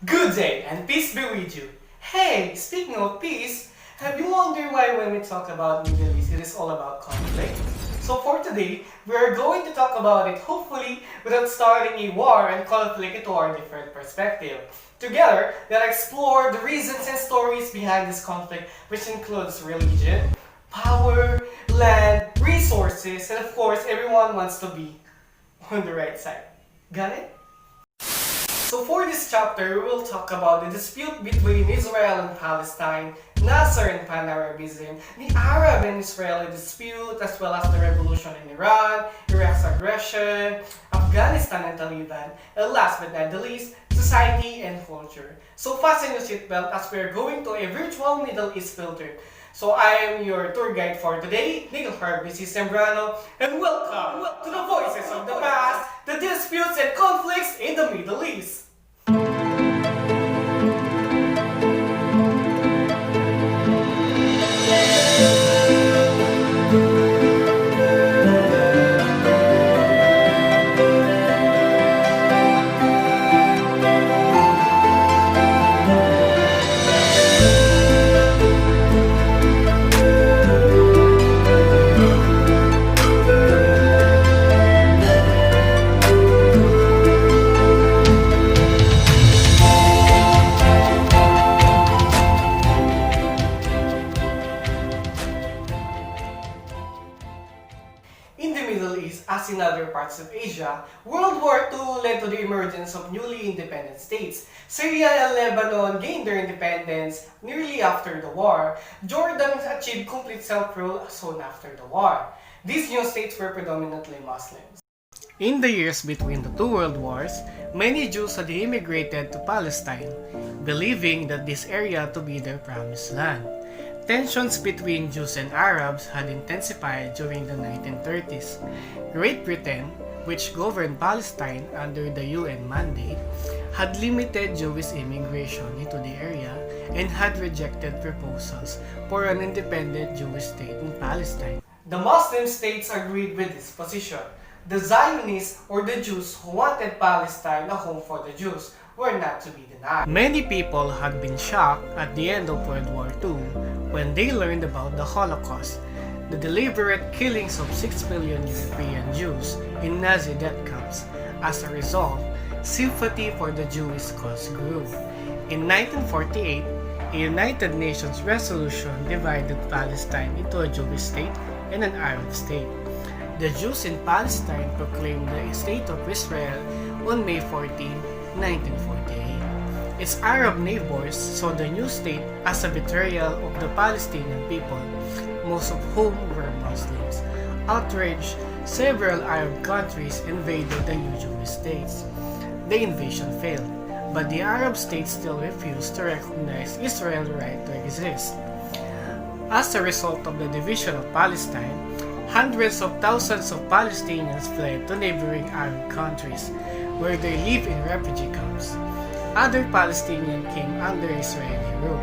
Good day and peace be with you. Hey, speaking of peace, have you wondered why when we talk about Middle East it is all about conflict? So for today, we are going to talk about it hopefully without starting a war and conflict into our different perspective. Together, let's explore the reasons and stories behind this conflict, which includes religion, power, land, resources, and of course everyone wants to be on the right side. Got it? So for this chapter, we will talk about the dispute between Israel and Palestine, Nasser and Pan-Arabism, the Arab and Israeli dispute, as well as the revolution in Iran, Iraq's aggression, Afghanistan and Taliban, and last but not the least, society and culture. So fasten your seatbelt as we are going to a virtual Middle East field trip. So I am your tour guide for today, Nigel Harvey C. Sembrano, and welcome to the Voices of the Past, the disputes and conflicts in the Middle East. In the Middle East, as in other parts of Asia, World War II led to the emergence of newly independent states. Syria and Lebanon gained their independence nearly after the war. Jordan achieved complete self-rule soon after the war. These new states were predominantly Muslims. In the years between the two world wars, many Jews had immigrated to Palestine, believing that this area to be their promised land. Tensions between Jews and Arabs had intensified during the 1930s. Great Britain, which governed Palestine under the UN mandate, had limited Jewish immigration into the area and had rejected proposals for an independent Jewish state in Palestine. The Muslim states agreed with this position. The Zionists, or the Jews who wanted Palestine a home for the Jews, were not to be denied. Many people had been shocked at the end of World War II when they learned about the Holocaust, the deliberate killings of 6 million European Jews in Nazi death camps. As a result, sympathy for the Jewish cause grew. In 1948, a United Nations resolution divided Palestine into a Jewish state and an Arab state. The Jews in Palestine proclaimed the State of Israel on May 14, 1948. Its Arab neighbors saw the new state as a betrayal of the Palestinian people, most of whom were Muslims. Outraged, several Arab countries invaded the new Jewish states. The invasion failed, but the Arab states still refused to recognize Israel's right to exist. As a result of the division of Palestine, hundreds of thousands of Palestinians fled to neighboring Arab countries, where they live in refugee camps. Other Palestinians came under Israeli rule.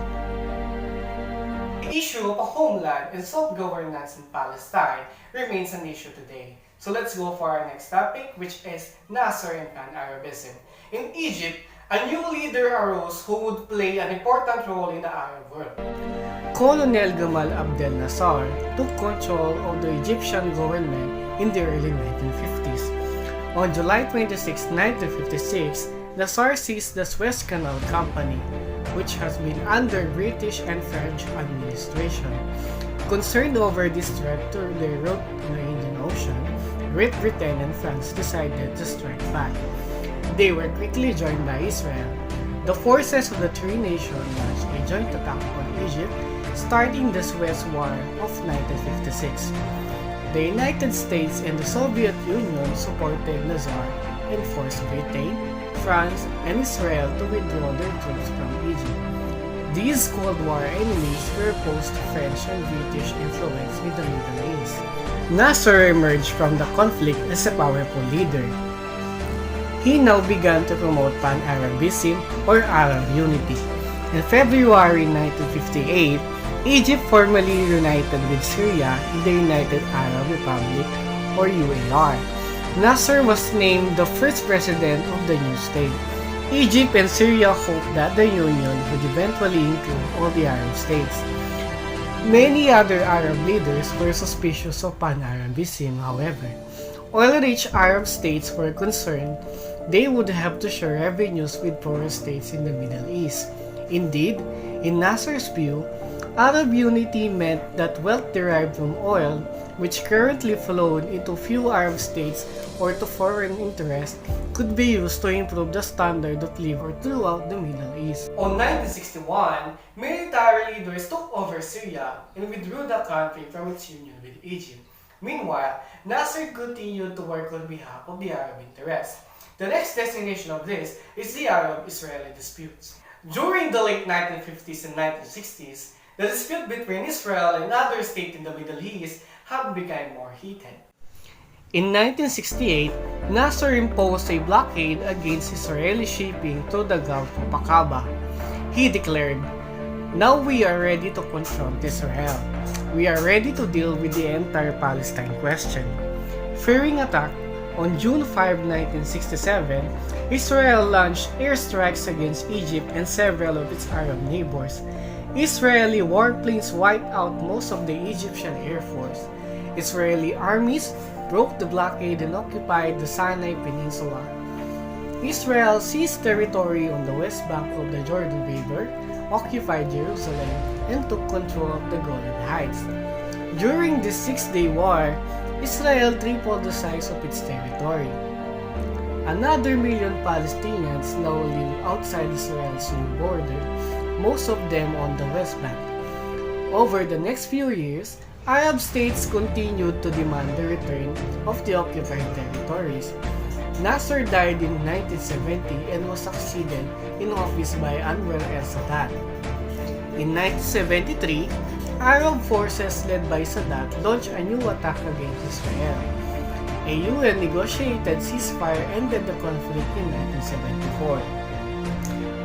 The issue of a homeland and self-governance in Palestine remains an issue today. So let's go for our next topic, which is Nasser and Pan-Arabism. In Egypt, a new leader arose who would play an important role in the Arab world. Colonel Gamal Abdel Nasser took control of the Egyptian government in the early 1950s. On July 26, 1956, Nasser seized the Suez Canal Company, which has been under British and French administration. Concerned over this threat to their route in the Indian Ocean, Great Britain and France decided to strike back. They were quickly joined by Israel. The forces of the three nations launched a joint attack on Egypt, starting the Suez War of 1956. The United States and the Soviet Union supported Nasser and forced Britain, France, and Israel to withdraw their troops from Egypt. These Cold War enemies were opposed to French and British influence in the Middle East. Nasser emerged from the conflict as a powerful leader. He now began to promote Pan-Arabism or Arab unity. In February 1958, Egypt formally united with Syria in the United Arab Republic or UAR. Nasser was named the first president of the new state. Egypt and Syria hoped that the union would eventually include all the Arab states. Many other Arab leaders were suspicious of pan-Arabism, however. Oil-rich Arab states were concerned they would have to share revenues with poorer states in the Middle East. Indeed, in Nasser's view, Arab unity meant that wealth derived from oil, which currently flowed into few Arab states or to foreign interests, could be used to improve the standard of living throughout the Middle East. On 1961, military leaders took over Syria and withdrew the country from its union with Egypt. Meanwhile, Nasser continued to work on behalf of the Arab interests. The next destination of this is the Arab-Israeli disputes. During the late 1950s and 1960s, the dispute between Israel and other states in the Middle East have become more heated. In 1968, Nasser imposed a blockade against Israeli shipping through the Gulf of Aqaba. He declared, "Now we are ready to confront Israel. We are ready to deal with the entire Palestine question." Fearing attack, on June 5, 1967, Israel launched airstrikes against Egypt and several of its Arab neighbors. Israeli warplanes wiped out most of the Egyptian Air Force. Israeli armies broke the blockade and occupied the Sinai Peninsula. Israel seized territory on the west bank of the Jordan River, occupied Jerusalem, and took control of the Golan Heights. During this six-day war, Israel tripled the size of its territory. Another million Palestinians now live outside Israel's new border, most of them on the West Bank. Over the next few years, Arab states continued to demand the return of the occupied territories. Nasser died in 1970 and was succeeded in office by Anwar el-Sadat. In 1973, Arab forces led by Sadat launched a new attack against Israel. A UN negotiated ceasefire ended the conflict in 1974.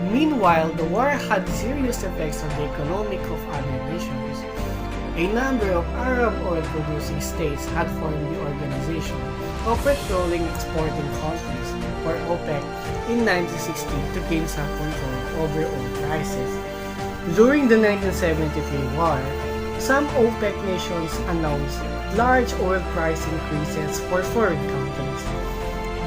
Meanwhile, the war had serious effects on the economy of other nations. A number of Arab oil-producing states had formed the Organization of Petroleum Exporting Countries, or OPEC, in 1960 to gain some control over oil prices. During the 1973 war, some OPEC nations announced large oil price increases for foreign countries.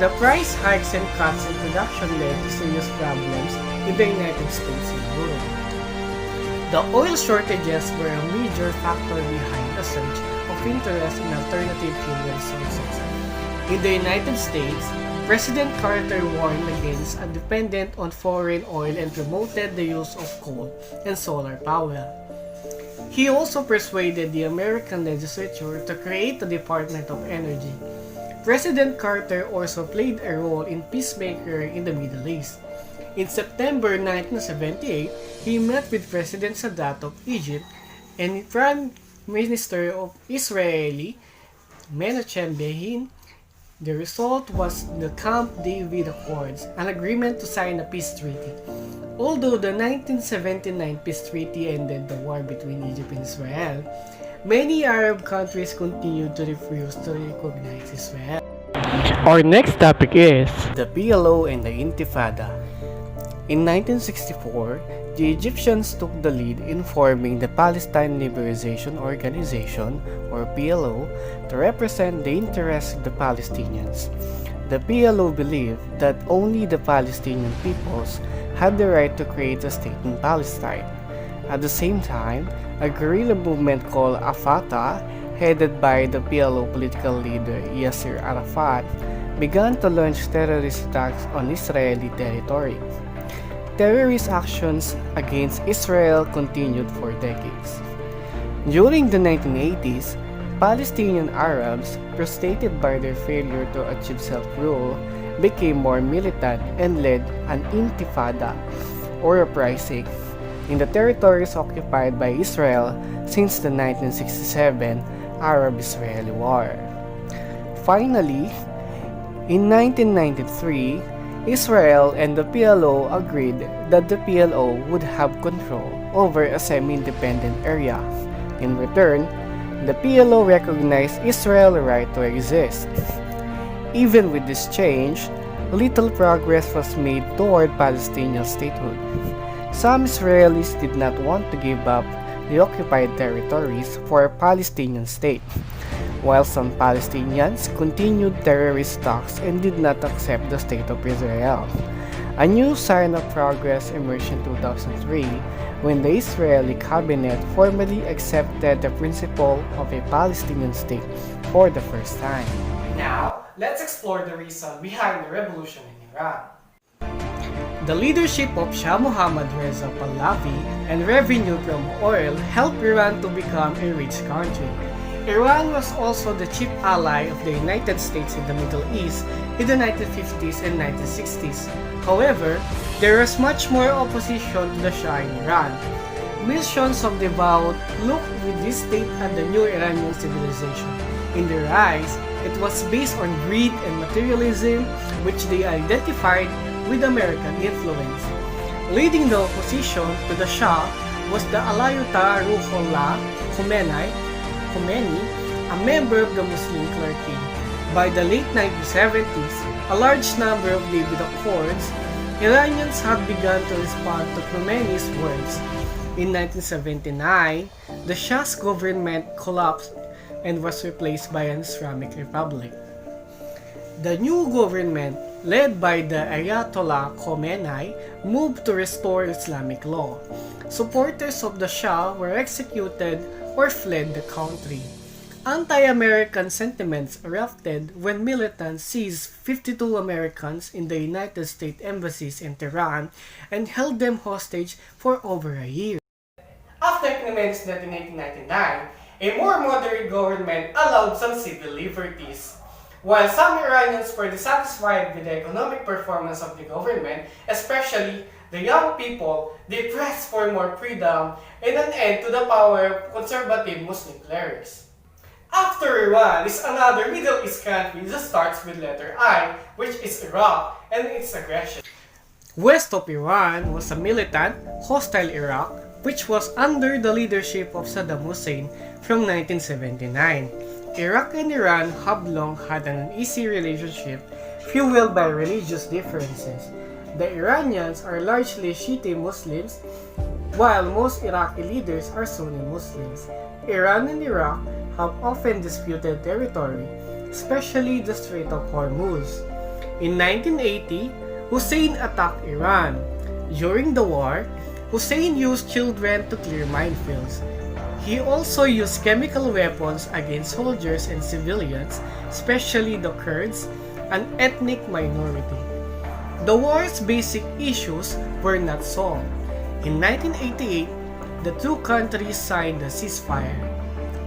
The price hikes and cuts in production led to serious problems in the United States and Europe. The oil shortages were a major factor behind the surge of interest in alternative fuel sources. In the United States, President Carter warned against a dependence on foreign oil and promoted the use of coal and solar power. He also persuaded the American legislature to create the Department of Energy. President Carter also played a role in peacemaking in the Middle East. In September 1978, he met with President Sadat of Egypt and Prime Minister of Israeli Menachem Begin. The result was the Camp David Accords, an agreement to sign a peace treaty. Although the 1979 peace treaty ended the war between Egypt and Israel, many Arab countries continued to refuse to recognize Israel. Our next topic is the PLO and the Intifada. In 1964, the Egyptians took the lead in forming the Palestine Liberation Organization, or PLO, to represent the interests of the Palestinians. The PLO believed that only the Palestinian peoples had the right to create a state in Palestine. At the same time, a guerrilla movement called Al-Fatah, headed by the PLO political leader Yasser Arafat, began to launch terrorist attacks on Israeli territory. Terrorist actions against Israel continued for decades. During the 1980s, Palestinian Arabs, frustrated by their failure to achieve self-rule, became more militant and led an intifada, or uprising, in the territories occupied by Israel since the 1967 Arab-Israeli War. Finally, in 1993, Israel and the PLO agreed that the PLO would have control over a semi-independent area. In return, the PLO recognized Israel's right to exist. Even with this change, little progress was made toward Palestinian statehood. Some Israelis did not want to give up the occupied territories for a Palestinian state, while some Palestinians continued terrorist talks and did not accept the state of Israel. A new sign of progress emerged in 2003 when the Israeli cabinet formally accepted the principle of a Palestinian state for the first time. Now, let's explore the reason behind the revolution in Iran. The leadership of Shah Mohammad Reza Pahlavi and revenue from oil helped Iran to become a rich country. Iran was also the chief ally of the United States in the Middle East in the 1950s and 1960s. However, there was much more opposition to the Shah in Iran. Millions of devout looked with this state at the new Iranian civilization. In their eyes, it was based on greed and materialism, which they identified with American influence. Leading the opposition to the Shah was the Alayatollah Ruhollah Khomeini, a member of the Muslim clergy. By the late 1970s, a large number of David Accords, Iranians had begun to respond to Khomeini's words. In 1979, the Shah's government collapsed and was replaced by an Islamic Republic. The new government, led by the Ayatollah Khomeini, moved to restore Islamic law. Supporters of the Shah were executed or fled the country. Anti-American sentiments erupted when militants seized 52 Americans in the United States embassies in Tehran and held them hostage for over a year. After Khomeini's death in 1999, a more moderate government allowed some civil liberties. While some Iranians were dissatisfied with the economic performance of the government, especially the young people, they pressed for more freedom and an end to the power of conservative Muslim clerics. After Iran is another Middle East country that starts with letter I, which is Iraq and its aggression. West of Iran was a militant, hostile Iraq, which was under the leadership of Saddam Hussein from 1979. Iraq and Iran have long had an uneasy relationship fueled by religious differences. The Iranians are largely Shiite Muslims, while most Iraqi leaders are Sunni Muslims. Iran and Iraq have often disputed territory, especially the Strait of Hormuz. In 1980, Hussein attacked Iran. During the war, Hussein used children to clear minefields. He also used chemical weapons against soldiers and civilians, especially the Kurds, an ethnic minority. The war's basic issues were not solved. In 1988, the two countries signed a ceasefire.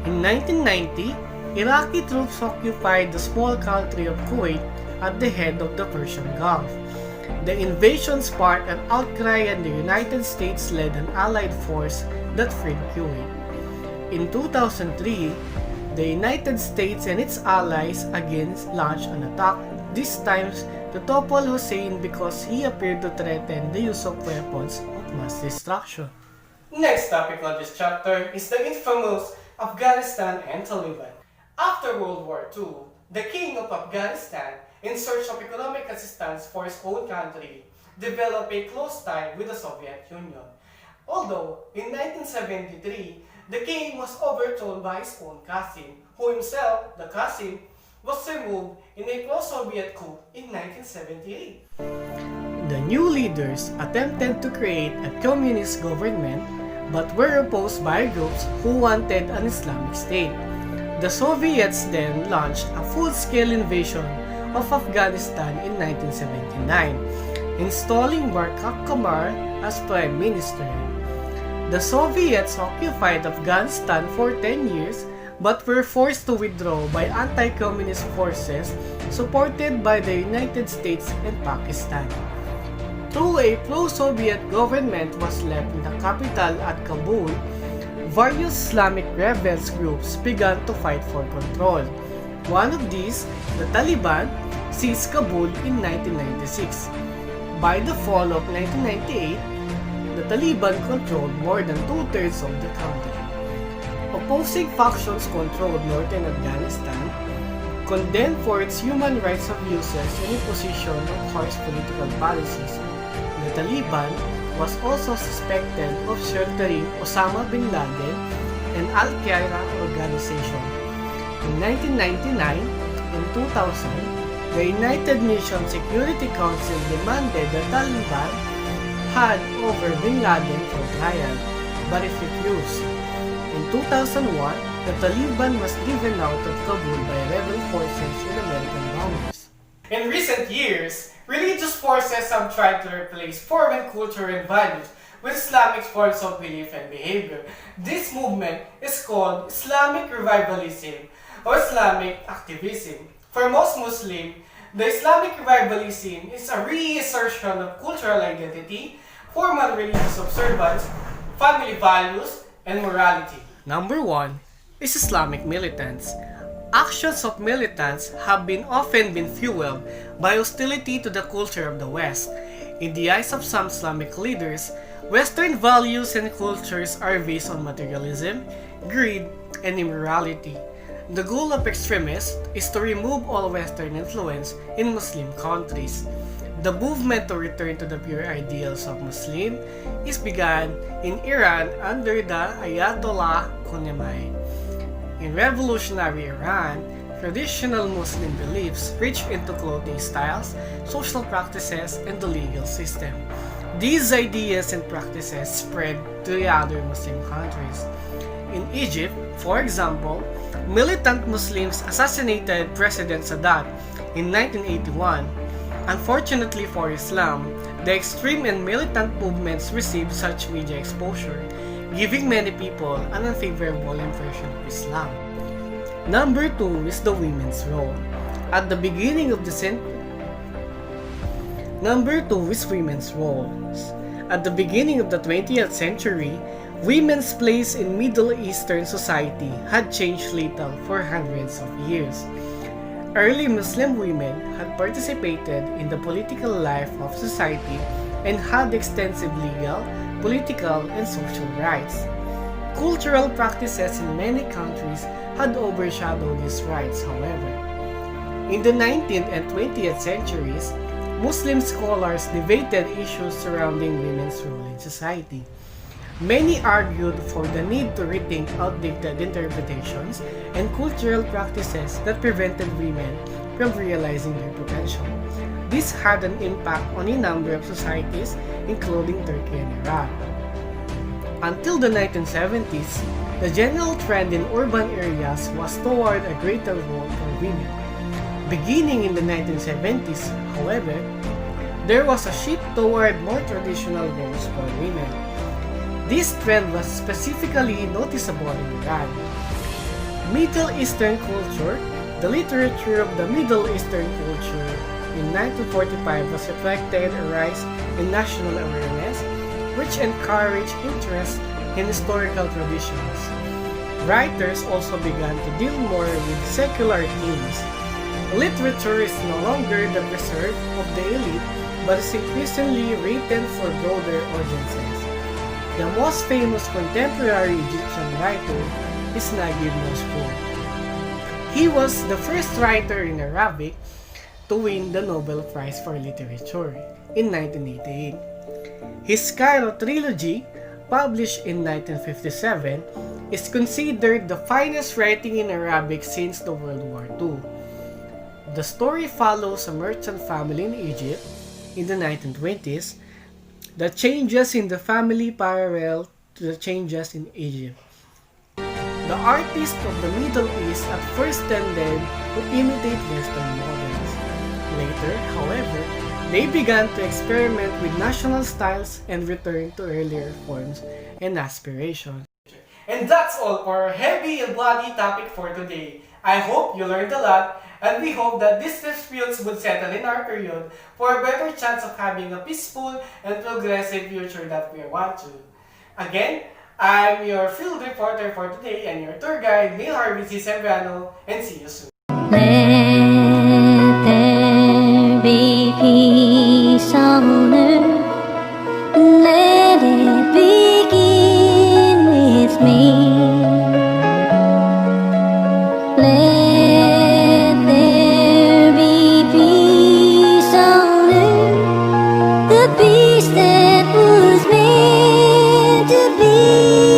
In 1990, Iraqi troops occupied the small country of Kuwait at the head of the Persian Gulf. The invasion sparked an outcry and the United States led an allied force that freed Kuwait. In 2003, the United States and its allies again launched an attack, this time to topple Hussein because he appeared to threaten the use of weapons of mass destruction. Next topic on this chapter is the infamous Afghanistan and Taliban. After World War II, the king of Afghanistan, in search of economic assistance for his own country, developed a close tie with the Soviet Union. Although, in 1973, the king was overthrown by his own cousin, who himself, the cousin, was removed in a pro-Soviet coup in 1978. The new leaders attempted to create a communist government but were opposed by groups who wanted an Islamic state. The Soviets then launched a full-scale invasion of Afghanistan in 1979, installing Barack Obama as prime minister. The Soviets occupied Afghanistan for 10 years but were forced to withdraw by anti-communist forces supported by the United States and Pakistan. Though a pro-Soviet government was left in the capital at Kabul, various Islamic rebels groups began to fight for control. One of these, the Taliban, seized Kabul in 1996. By the fall of 1998, the Taliban controlled more than two-thirds of the country. Opposing factions controlled northern Afghanistan, condemned for its human rights abuses and imposition of harsh political policies. The Taliban was also suspected of sheltering Osama bin Laden and Al-Qaeda organization. In 1999 and 2000, the United Nations Security Council demanded the Taliban hand over bin Laden for trial, but it refused. In 2001, the Taliban was driven out of Kabul by rebel forces and American bombers. In recent years, religious forces have tried to replace foreign culture and values with Islamic forms of belief and behavior. This movement is called Islamic revivalism or Islamic activism. For most Muslims, the Islamic revivalism is a reassertion of cultural identity, formal religious observance, family values, and morality. Number 1 is Islamic militants. Actions of militants have often been fueled by hostility to the culture of the West. In the eyes of some Islamic leaders, Western values and cultures are based on materialism, greed, and immorality. The goal of extremists is to remove all Western influence in Muslim countries. The movement to return to the pure ideals of Muslim is begun in Iran under the Ayatollah Khomeini. In revolutionary Iran, traditional Muslim beliefs reached into clothing styles, social practices, and the legal system. These ideas and practices spread to the other Muslim countries. In Egypt, for example, militant Muslims assassinated President Sadat in 1981. Unfortunately for Islam, the extreme and militant movements received such media exposure, giving many people an unfavorable impression of Islam. Number 2 is the women's role. At the beginning of the Number 2 is women's roles. At the beginning of the 20th century, women's place in Middle Eastern society had changed little for hundreds of years. Early Muslim women had participated in the political life of society and had extensive legal, political, and social rights. Cultural practices in many countries had overshadowed these rights, however. In the 19th and 20th centuries, Muslim scholars debated issues surrounding women's role in society. Many argued for the need to rethink outdated interpretations and cultural practices that prevented women from realizing their potential. This had an impact on a number of societies, including Turkey and Iran. Until the 1970s, the general trend in urban areas was toward a greater role for women. Beginning in the 1970s, however, there was a shift toward more traditional roles for women. This trend was specifically noticeable in Iran. Middle Eastern culture, the literature of the Middle Eastern culture in 1945 was reflected a rise in national awareness, which encouraged interest in historical traditions. Writers also began to deal more with secular themes. Literature is no longer the reserve of the elite, but is increasingly written for broader audiences. The most famous contemporary Egyptian writer is Naguib Mahfouz. He was the first writer in Arabic to win the Nobel Prize for Literature in 1988. His Cairo trilogy, published in 1957, is considered the finest writing in Arabic since the World War II. The story follows a merchant family in Egypt in the 1920s. The changes in the family parallel to the changes in Egypt. The artists of the Middle East at first tended to imitate Western models. Later, however, they began to experiment with national styles and return to earlier forms and aspirations. And that's all for our heavy and bloody topic for today. I hope you learned a lot, and we hope that these disputes would settle in our period for a better chance of having a peaceful and progressive future that we want to. Again, I'm your field reporter for today and your tour guide, Neil Harvey C. Severiano, and see you soon. Let there be peace on earth. Let it begin with me. Let it be.